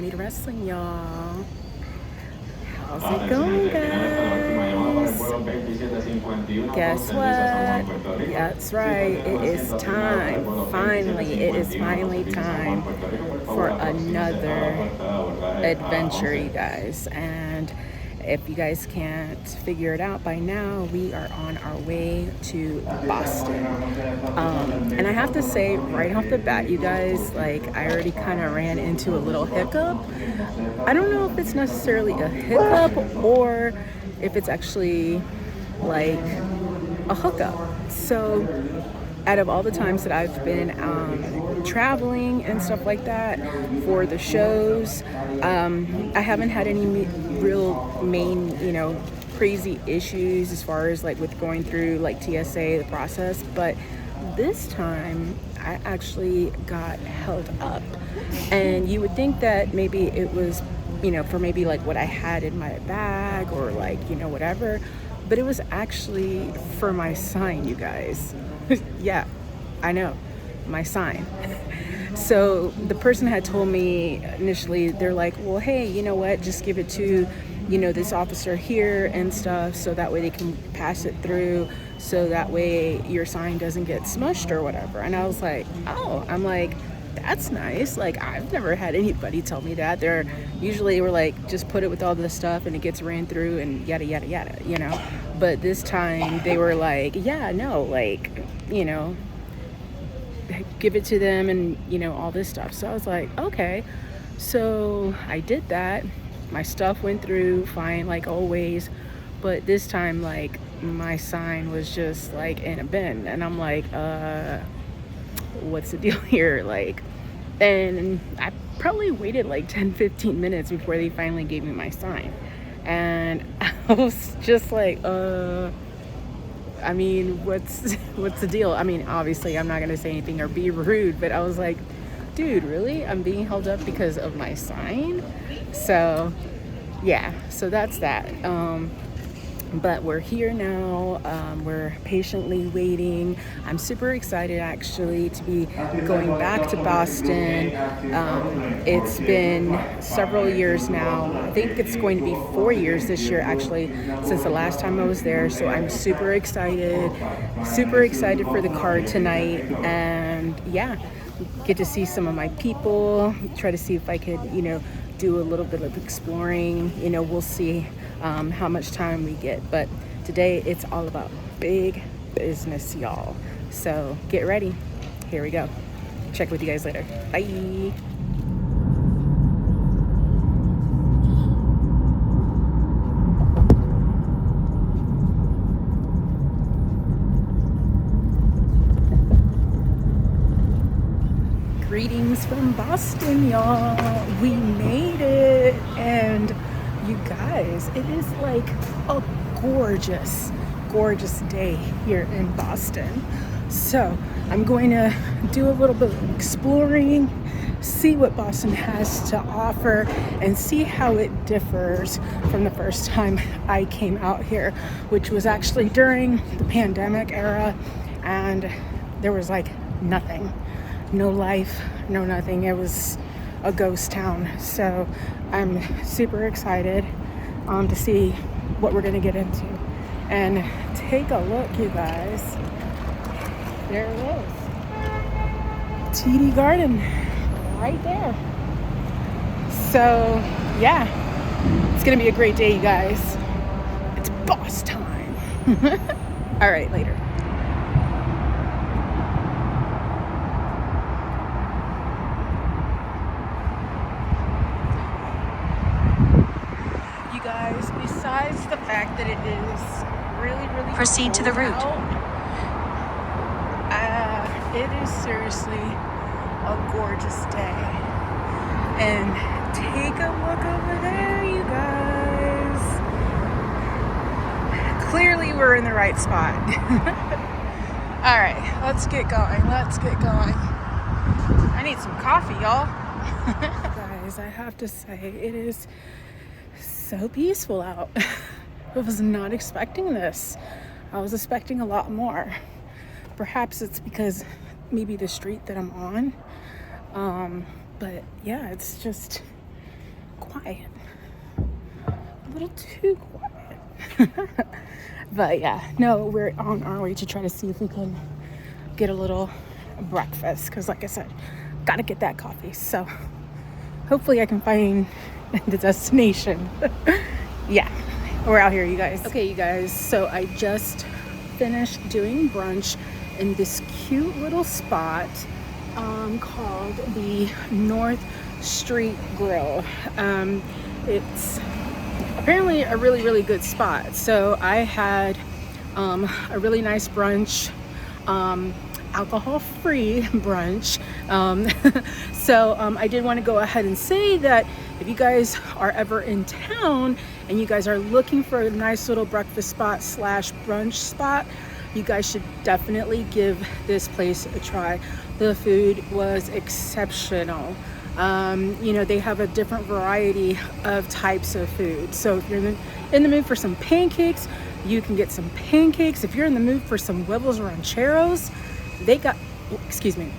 Waneeda Wrestling, y'all. How's it going, guys? Guess what? That's right. It is time. Finally, it is finally time for another adventure, you guys. And if you guys can't figure it out by now, we are on our way to Boston. And I have to say, right off the bat, you guys, like, I already kind of ran into a little hiccup. I don't know if it's necessarily a hiccup or if it's actually like a hookup. So out of all the times that I've been traveling and stuff like that for the shows, I haven't had any real main, crazy issues as far as like with going through like TSA, the process. But this time I actually got held up, and you would think that maybe it was, for maybe like what I had in my bag or like, whatever, but it was actually for my sign, you guys. Yeah, I know, my sign. So the person had told me initially, they're like, well, hey, you know what, just give it to, this officer here and stuff, so that way they can pass it through, so that way your sign doesn't get smushed or whatever. And I was like, oh, I'm like, that's nice. Like, I've never had anybody tell me that. They're usually, we're like, just put it with all the stuff and it gets ran through and yada, yada, yada, But this time they were like, yeah, no, like, give it to them and, all this stuff. So I was like, okay. So I did that. My stuff went through fine, like always. But this time, like, my sign was just like in a bin. And I'm like, what's the deal here? Like, and I probably waited like 10-15 minutes before they finally gave me my sign. And I was just like, I mean, what's the deal? I mean, obviously I'm not gonna say anything or be rude, but I was like, dude, really? I'm being held up because of my sign? So yeah, so that's that. But we're here now. We're patiently waiting. I'm super excited actually to be going back to Boston. It's been several years now. I think it's going to be 4 years this year actually, since the last time I was there. So I'm super excited for the card tonight. And yeah, get to see some of my people, try to see if I could, do a little bit of exploring. We'll see how much time we get, but today it's all about big business, y'all. So get ready. Here we go. Check with you guys later. Bye. Greetings from Boston, y'all. We made it. And you guys, it is like a gorgeous day here in Boston. So I'm going to do a little bit of exploring, see what Boston has to offer, and see how it differs from the first time I came out here, which was actually during the pandemic era, and there was like nothing. No life, no nothing. It was a ghost town. So I'm super excited to see what we're gonna get into. And take a look, you guys. There it is. TD Garden, right there. So yeah, it's gonna be a great day, you guys. It's boss time. All right, later. Besides the fact that it is really proceed to the route. It is seriously a gorgeous day. And take a look over there, you guys. Clearly we're in the right spot. All right, let's get going. I need some coffee, y'all. Guys, I have to say, it is so peaceful out. I was not expecting this. I was expecting a lot more. Perhaps it's because maybe the street that I'm on. But yeah, it's just quiet. A little too quiet. But yeah, no, we're on our way to try to see if we can get a little breakfast. Because like I said, gotta get that coffee. So hopefully I can find the destination. Yeah, we're out here, you guys. Okay, you guys, so I just finished doing brunch in this cute little spot called the North Street Grill. It's apparently a really good spot. So I had a really nice brunch, alcohol-free brunch. So I did want to go ahead and say that if you guys are ever in town and you guys are looking for a nice little breakfast spot slash brunch spot, you guys should definitely give this place a try. The food was exceptional. You know, they have a different variety of types of food. So if you're in the mood for some pancakes, you can get some pancakes. If you're in the mood for some huevos rancheros, they got, excuse me,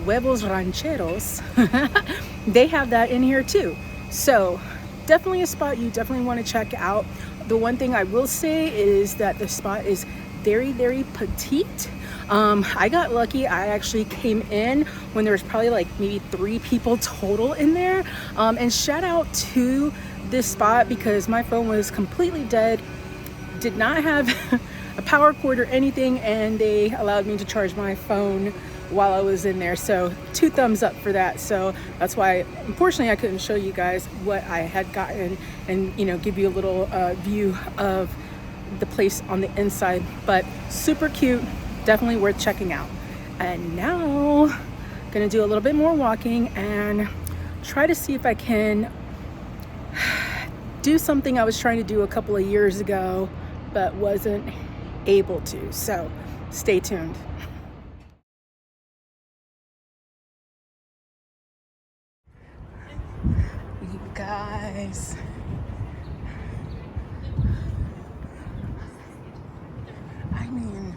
huevos rancheros. They have that in here too. So definitely a spot you definitely want to check out. The one thing I will say is that the spot is very petite. I got lucky. I actually came in when there was probably like maybe 3 people total in there. And shout out to this spot because my phone was completely dead, did not have a power cord or anything, and they allowed me to charge my phone while I was in there. So 2 thumbs up for that. So that's why unfortunately I couldn't show you guys what I had gotten and, you know, give you a little view of the place on the inside. But super cute, definitely worth checking out. And now I'm gonna do a little bit more walking and try to see if I can do something I was trying to do a couple of years ago but wasn't able to. So stay tuned. You guys, I mean,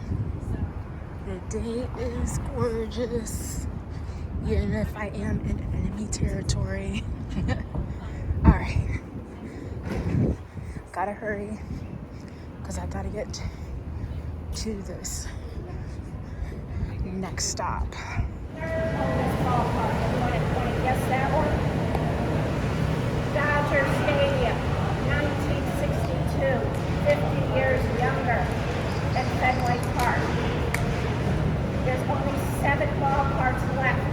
the day is gorgeous, even if I am in enemy territory. All right, gotta hurry because I gotta get to this next stop. Guess that one? Dodger Stadium, 1962, 50 years younger than Fenway Park. There's only 7 ballparks left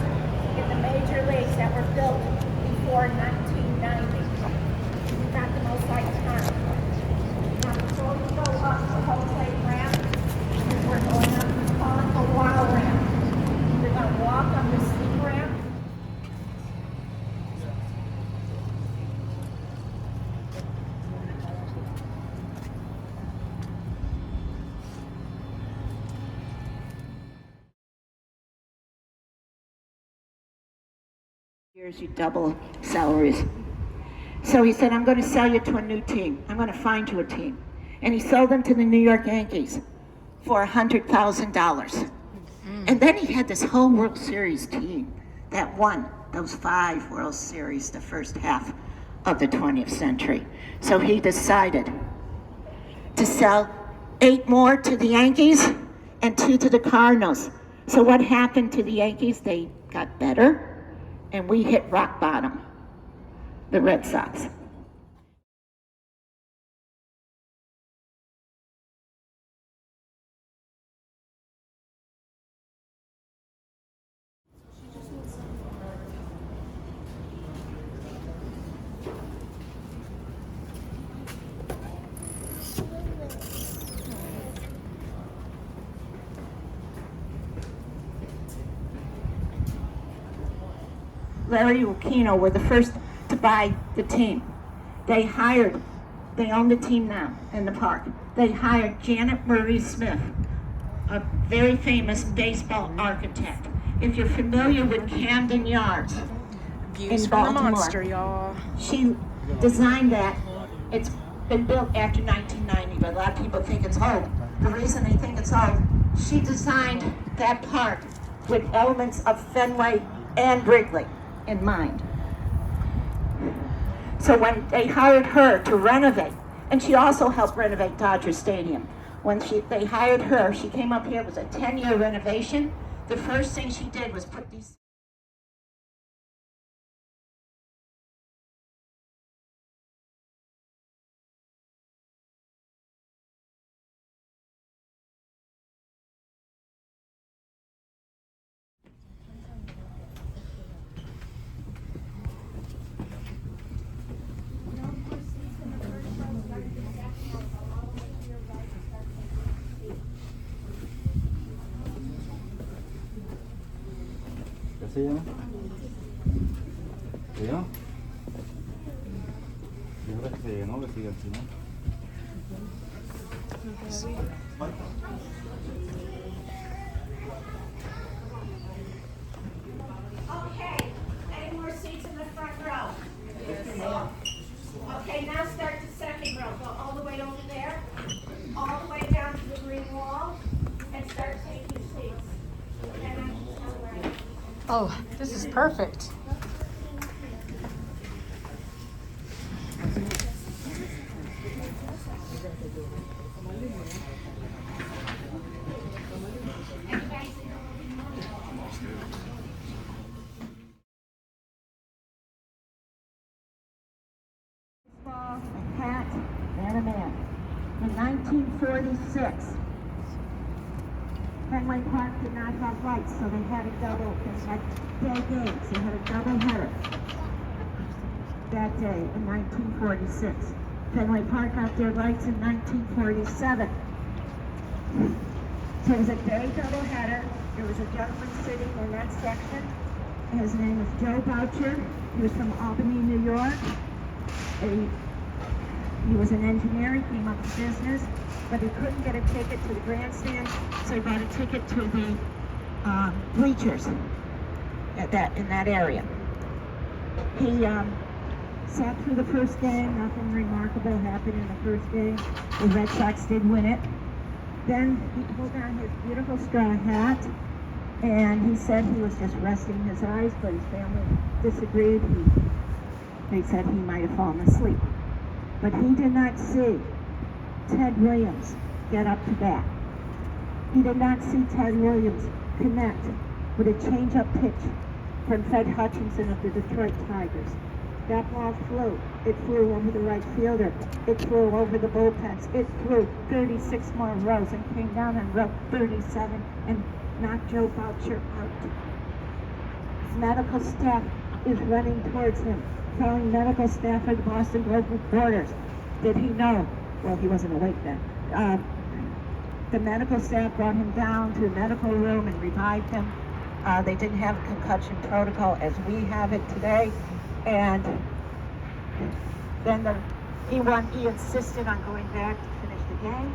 in the major leagues that were built before 1990. Not the most iconic. Now, before we go up the whole plate ramp, we're going up on a wall ramp. We're going to walk on the steep ramp. Years you double salaries. So he said, I'm going to sell you to a new team. I'm going to find you a team. And he sold them to the New York Yankees for $100,000. And then he had this whole World Series team that won those 5 World Series the first half of the 20th century. So he decided to sell 8 more to the Yankees and 2 to the Cardinals. So what happened to the Yankees? They got better. And we hit rock bottom, the Red Sox. Larry Lucchino were the first to buy the team. They own the team now in the park. They hired Janet Murray Smith, a very famous baseball architect. If you're familiar with Camden Yards Views in from the Baltimore, monster, y'all. she designed that. It's been built after 1990, but a lot of people think it's old. The reason they think it's old, she designed that park with elements of Fenway and Wrigley in mind. So when they hired her to renovate, and she also helped renovate Dodger Stadium. When they hired her, she came up here, it was a 10-year renovation. The first thing she did was put these Kasi yan. Kaya? Siguro kasi yan, kasi yan sila. Okay, any more seats in the front row? Okay, now start the second row. Go all the way over there, all the way down to the green wall, and start taking seats. And I'm ready. Oh, this is perfect. a hat, and a man. In 1946, Fenway Park did not have lights, so they had a double, it's like day games, they had a double header that day in 1946. Fenway Park got their lights in 1947. So it was a day double header. There was a gentleman sitting in that section. His name was Joe Boucher. He was from Albany, New York. He was an engineer. He came up with business, but he couldn't get a ticket to the grandstand, so he bought a ticket to the bleachers in that area. He sat through the first game. Nothing remarkable happened in the first game. The Red Sox did win it. Then he pulled on his beautiful straw hat, and he said he was just resting his eyes, but his family disagreed. They said he might have fallen asleep. But he did not see Ted Williams get up to bat. He did not see Ted Williams connect with a change-up pitch from Fred Hutchinson of the Detroit Tigers. That ball flew. It flew over the right fielder. It flew over the bullpens. It flew 36 more rows and came down on row 37 and knocked Joe Boucher out. His medical staff is running towards him, telling medical staff at the Boston Globe reporters. Did he know? Well, he wasn't awake then. The medical staff brought him down to the medical room and revived him. They didn't have a concussion protocol as we have it today. And then he insisted on going back to finish the game.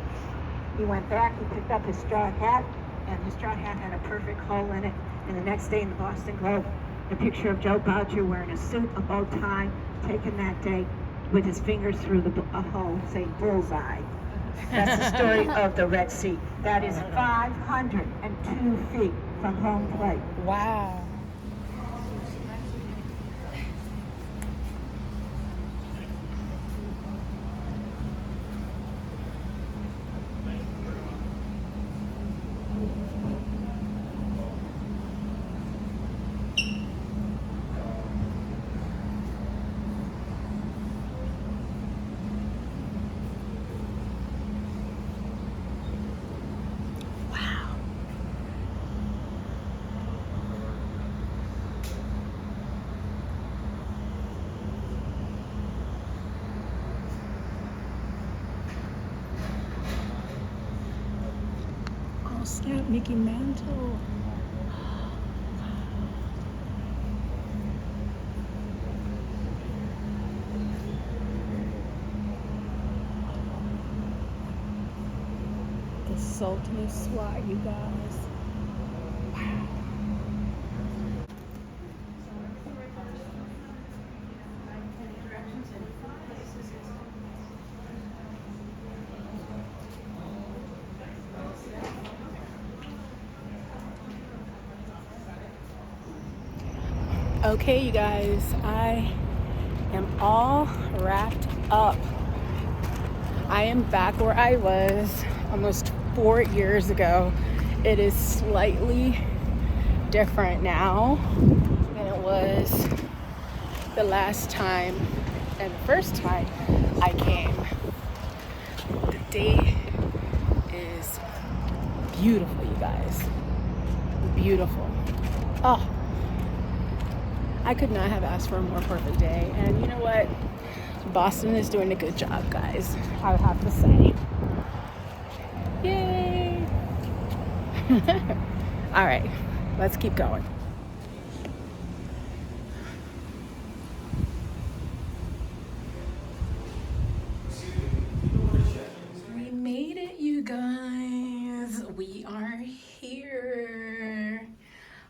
He went back, he picked up his straw hat, and his straw hat had a perfect hole in it. And the next day in the Boston Globe, a picture of Joe Boucher wearing a suit, a bow tie, taken that day with his fingers through a hole, saying bullseye. That's the story of the Red Sea. That is 502 feet from home plate. Wow. Snap, Mickey Mantle. The Sultan of SWAT, you guys. Wow. Okay, you guys, I am all wrapped up. I am back where I was almost 4 years ago. It is slightly different now than it was the last time and the first time I came. The day is beautiful, you guys. Beautiful. Oh, I could not have asked for a more perfect day. And you know what? Boston is doing a good job, guys. I would have to say. Yay! All right, let's keep going. We made it, you guys. We are here.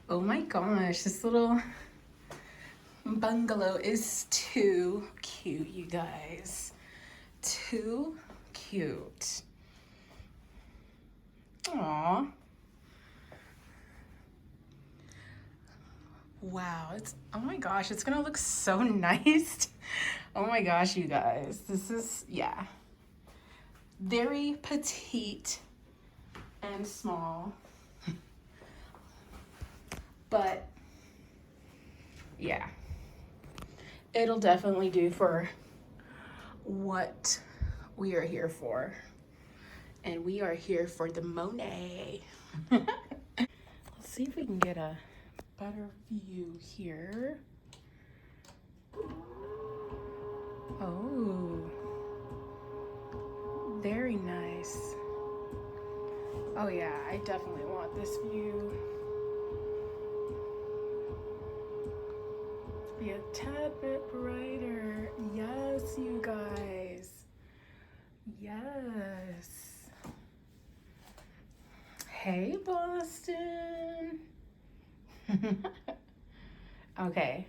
Oh my gosh, this little bungalow is too cute, you guys. Too cute. Aww. Wow, oh my gosh, it's gonna look so nice. Oh my gosh, you guys. This is, yeah. Very petite and small. But yeah, it'll definitely do for what we are here for. And we are here for the Moné. Let's see if we can get a better view here. Oh, very nice. Oh yeah, I definitely want this view. Be a tad bit brighter. Yes, you guys. Yes. Hey, Boston. Okay,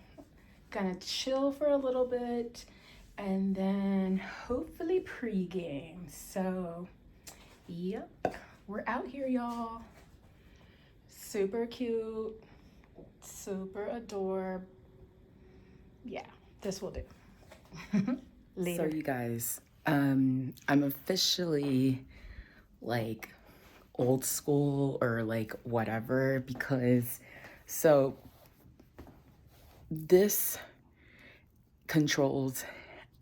gonna chill for a little bit and then hopefully pregame. So, yep, we're out here, y'all. Super cute, super adorable. Yeah, this will do. Later. So you guys, I'm officially like old school or like whatever, because so this controls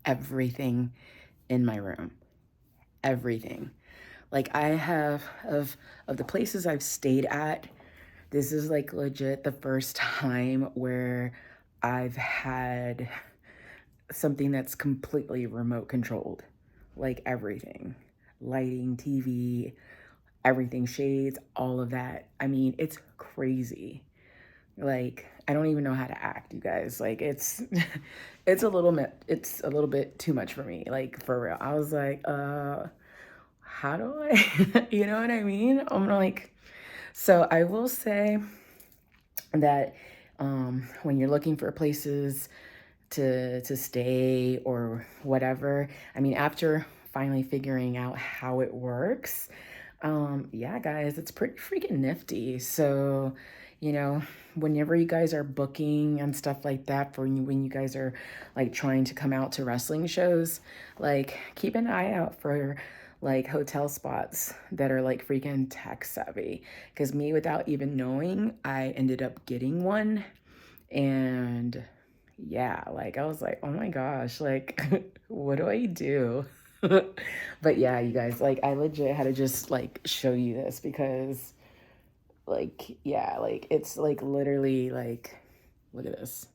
everything in my room. Everything. Like I have of the places I've stayed at, this is like legit the first time where I've had something that's completely remote controlled. Like everything. Lighting, TV, everything, shades, all of that. I mean, it's crazy. Like, I don't even know how to act, you guys. Like, it's a little bit too much for me. Like, for real. I was like, how do I, you know what I mean? I'm like, so I will say that when you're looking for places to stay or whatever, I mean, after finally figuring out how it works, yeah, guys, it's pretty freaking nifty. So, you know, whenever you guys are booking and stuff like that, for when you guys are like trying to come out to wrestling shows, like keep an eye out for like hotel spots that are like freaking tech savvy. Because me, without even knowing, I ended up getting one. And yeah, like I was like, oh my gosh, like what do I do? But yeah, you guys, like I legit had to just like show you this because like, yeah, like it's like literally like, look at this.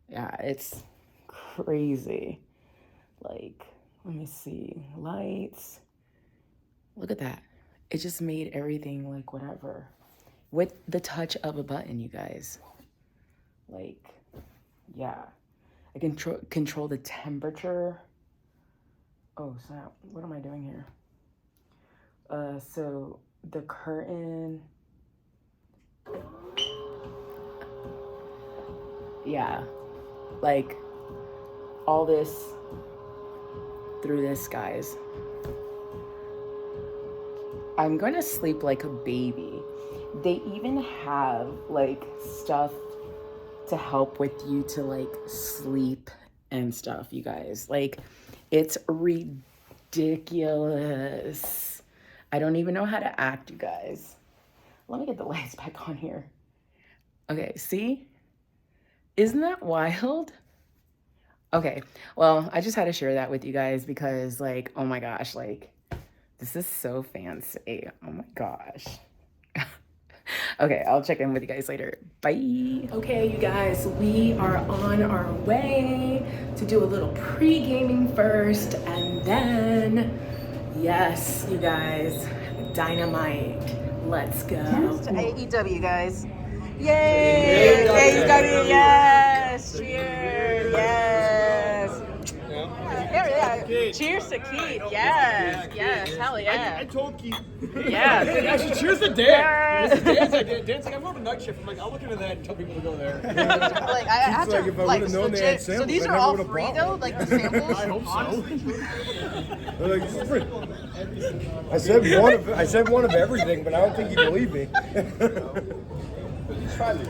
Yeah, it's crazy. Like, let me see, lights. Look at that. It just made everything like whatever with the touch of a button, you guys. Like, yeah, I can control the temperature. Oh snap, what am I doing here? So the curtain, yeah, like all this through this, guys. I'm gonna sleep like a baby. They even have like stuff to help with you to like sleep and stuff, you guys. Like, it's ridiculous. I don't even know how to act, you guys. Let me get the lights back on here. Okay, see? Isn't that wild? Okay, well, I just had to share that with you guys because, like, oh my gosh, like, this is so fancy. Oh my gosh. Okay, I'll check in with you guys later. Bye. Okay, you guys, we are on our way to do a little pre-gaming first, and then, yes, you guys, Dynamite. Let's go. Cheers to AEW, guys. Yay! AEW, yes! Cheers! Yes! Yeah. Cheers to Keith. Yes. Yes. Hell yeah. I told Keith. Yeah. Actually, cheers to Dan. Dan's like, I'm going to night shift. I'm like, I'll look into that and tell people to go there. Like, I have to, if I like, would've known they had samples, so these I are never all would've free, bought though? one. Like, the samples? I hope so. They're like, this is free. I said one of everything, but I don't think you believe me. Try me.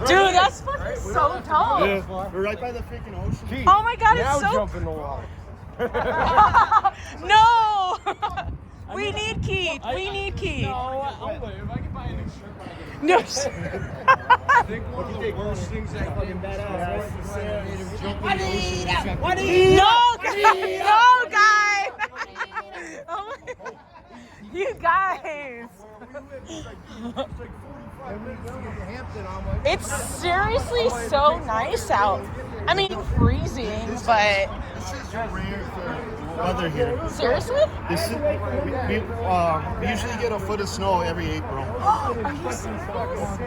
Dude, that's fucking so dope. Yeah, we're right by the freaking ocean. Keith, Oh my god, now it's so... jump in the water. No! We need Keith. We need Keith. No, I'll wait. If I can buy a new shirt when I get No. I think one of the worst things that fucking badass No, guys. Oh my... You guys. It's seriously so nice out. I mean, freezing, but... This is rare for weather here. Seriously? We usually get a foot of snow every April. Are you serious?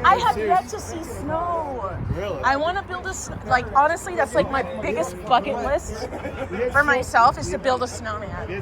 I have yet to see snow. Really? I want to build a, like, honestly, that's like my biggest bucket list for myself is to build a snowman.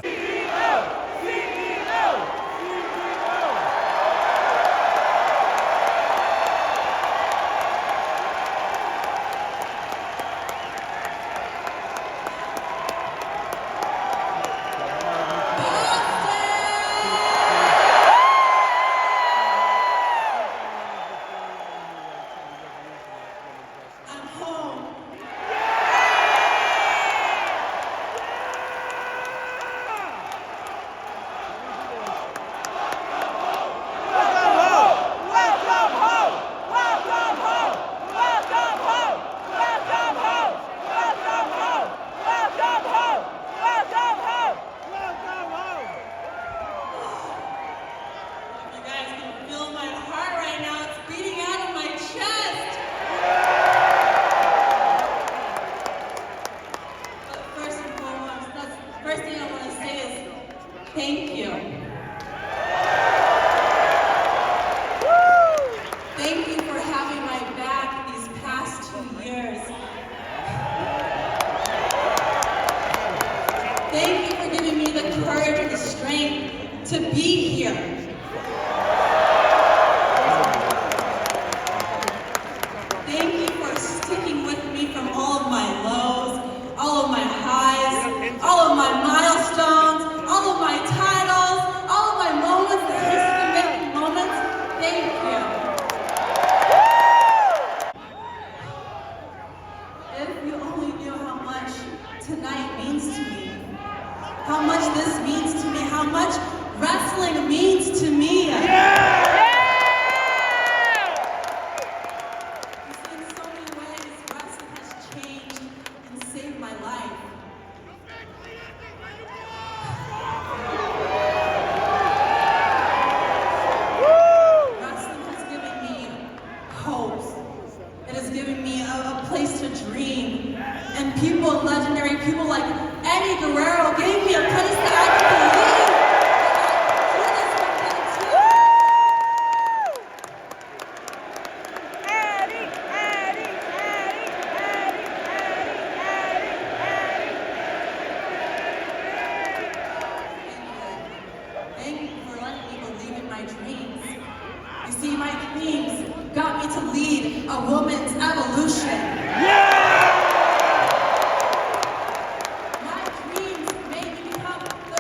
to be here. Thank you for sticking with me from all of my lows, all of my highs, all of my milestones, all of my titles, all of my moments, the history-making moments. Thank you. If you only knew how much tonight means to me, how much this means to me, how much wrestling means to me. You see, in so many ways, wrestling has changed and saved my life. Wrestling has given me hope. It has given me a place to dream. And people, legendary people like Eddie Guerrero gave me a place that I could believe. Thank you for letting me believe in my dreams. You see, my dreams got me to lead a woman's evolution. My dreams made me become the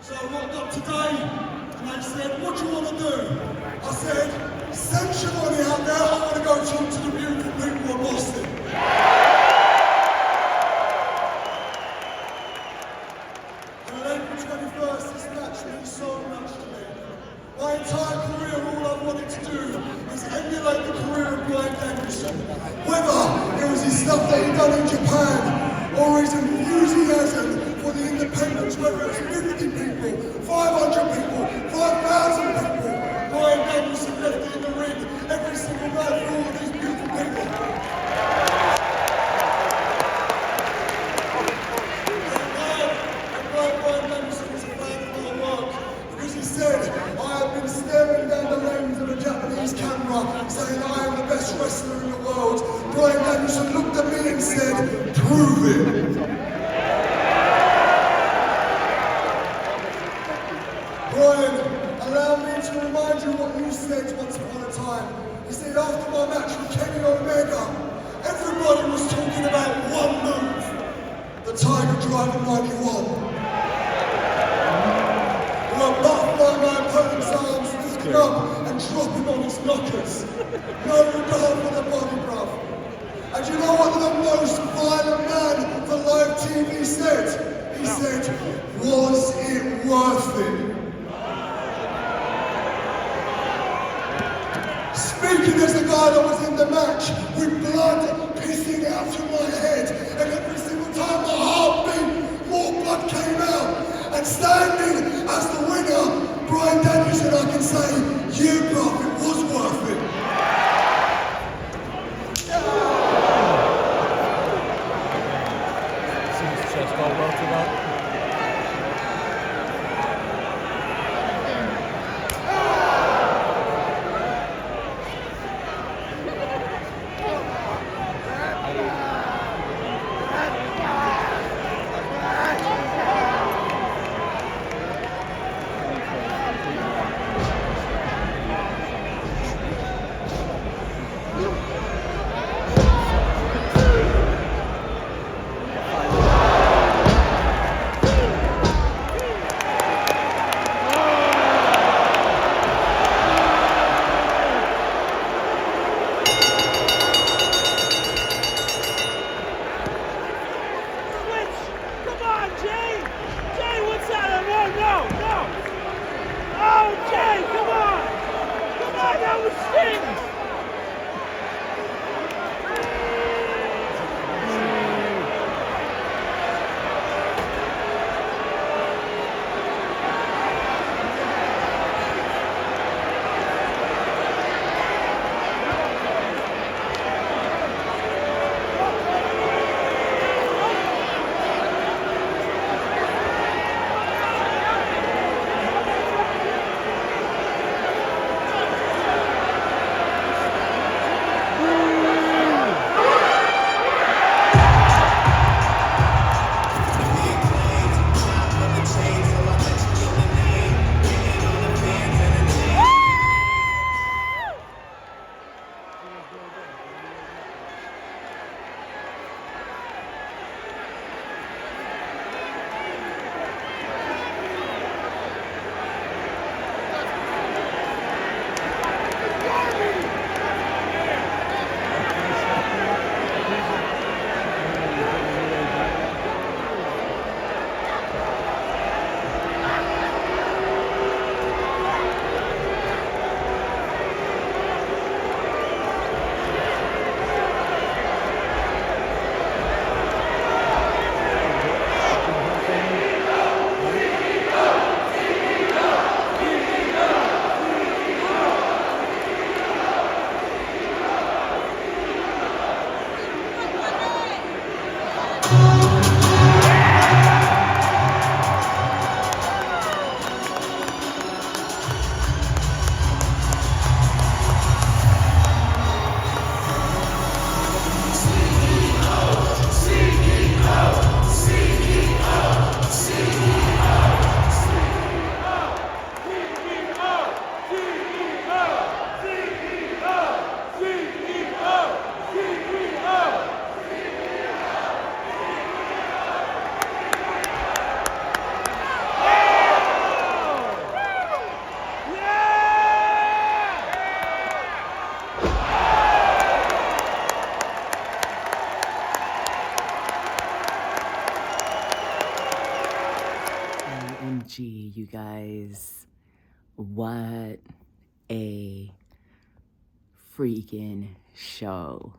So I rocked up today and they said, what do you want to do? I said, send Shimoni out there, I want to go talk to the beautiful people of Boston. And on April 21st, this match means so much to me. My entire career, all I've wanted to do is emulate the career of Bryan Danielson. Whether it was his stuff that he'd done in Japan, or his enthusiasm for the independence, whether it's 50 people, 500 people, 5,000 people, Bryan Danielson left it in the ring every single night for all of these beautiful people. Bryan Danielson was a fan of my work because he said, I have been staring down the lens of a Japanese camera saying I am the best wrestler in the world. Bryan Danielson looked at me and said, prove it. Bryan, allow me to remind you what you said once upon a time. You said after my match with Kenny Omega, everybody was talking about one move, the Tiger Driver 91. Where I buffed by my opponent's arms, lift him up and drop him on his knockers. No regard for the body, bruv. And you know what the most violent man for live TV said? He said, was it worth it? Speaking as a guy that was in the match with blood pissing out of my head, and every single time my heart beat, more blood came out. And standing as the winner, Bryan Danielson, I can say, yeah, bro, it was worth it. See his chest all welted up. guys, what a freaking show.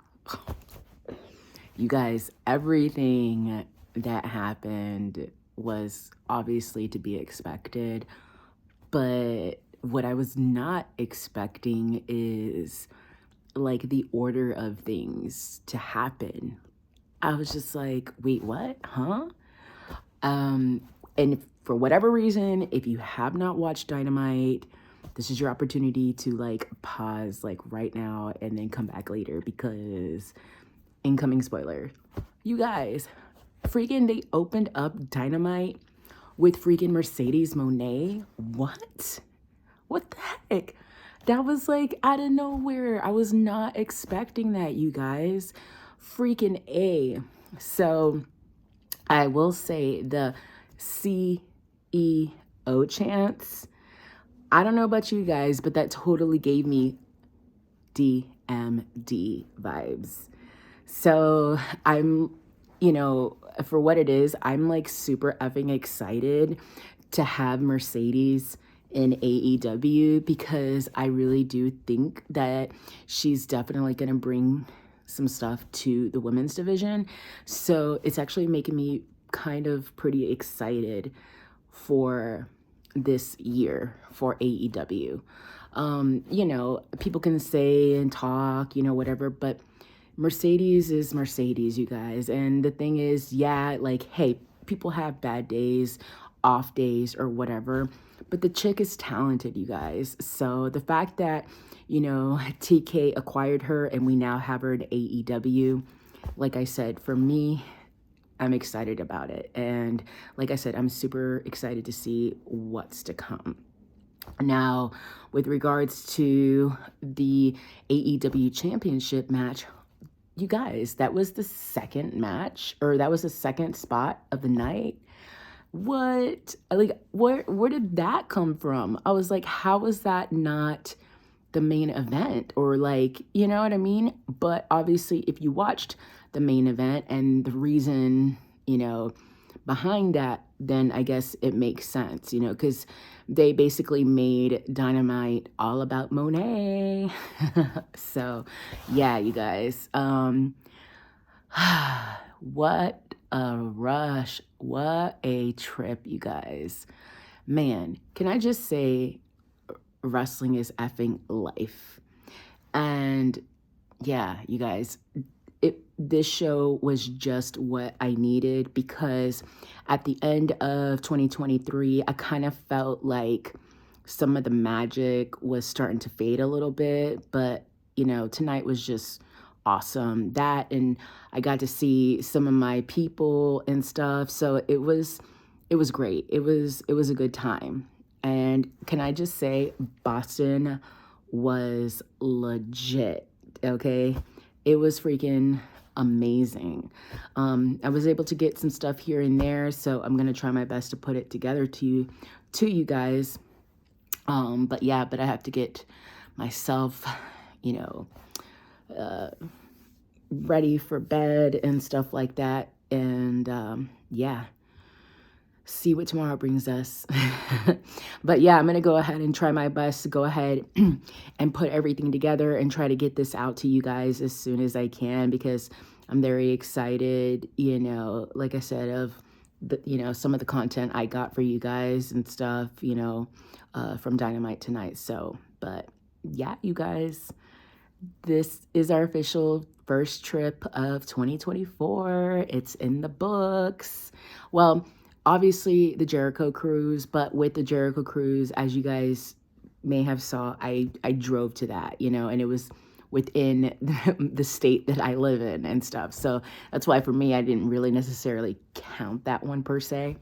You guys, everything that happened was obviously to be expected, but what I was not expecting is like the order of things to happen. I was just like, wait, what? Huh? And for whatever reason, if you have not watched Dynamite, this is your opportunity to like pause like right now and then come back later, because incoming spoiler. You guys, freaking they opened up Dynamite with freaking Mercedes Moné. What? What the heck? That was like out of nowhere. I was not expecting that, you guys. Freaking A. So I will say the CEO chants, I don't know about you guys, but that totally gave me DMD vibes. So I'm, for what it is, I'm like super effing excited to have Mercedes in AEW, because I really do think that she's definitely going to bring some stuff to the women's division. So it's actually making me kind of pretty excited for this year for AEW. People can say and talk, whatever, but Mercedes is Mercedes, you guys. And the thing is, yeah, like, hey, people have bad days, off days, or whatever, but the chick is talented, you guys. So the fact that, TK acquired her and we now have her in AEW, like I said, for me, I'm excited about it. And like I said, I'm super excited to see what's to come. Now, with regards to the AEW Championship match, you guys, that was the second match, or that was the second spot of the night. What? Like, where did that come from? I was like, how was that not the main event? Or like, you know what I mean? But obviously, if you watched the main event and the reason, behind that, then I guess it makes sense, because they basically made Dynamite all about Moné. So, yeah, you guys. What a rush. What a trip, you guys. Man, can I just say, wrestling is effing life. And yeah, you guys, this show was just what I needed, because at the end of 2023, I kind of felt like some of the magic was starting to fade a little bit, but tonight was just awesome. That, and I got to see some of my people and stuff, so it was great. It was a good time. And can I just say, Boston was legit, okay? It was freaking amazing. I was able to get some stuff here and there, so I'm gonna try my best to put it together to you guys. But I have to get myself, ready for bed and stuff like that. And see what tomorrow brings us. But yeah, I'm gonna go ahead and try my best to go ahead and put everything together and try to get this out to you guys as soon as I can, because I'm very excited, like I said, of the, some of the content I got for you guys and stuff, from Dynamite tonight. So, but yeah, you guys, this is our official first trip of 2024. It's in the books. Well, obviously the Jericho cruise, but with the Jericho cruise, as you guys may have saw, I drove to that, and it was within the state that I live in and stuff. So that's why for me, I didn't really necessarily count that one per se.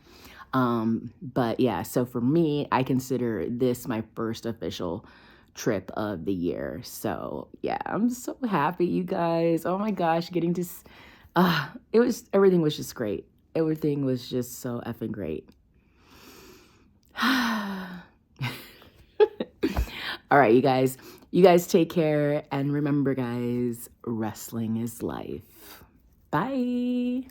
But yeah, so for me, I consider this my first official trip of the year. So yeah, I'm so happy, you guys. Oh my gosh, getting to, everything was just great. Everything was just so effing great. All right, you guys. You guys take care. And remember, guys, wrestling is life. Bye.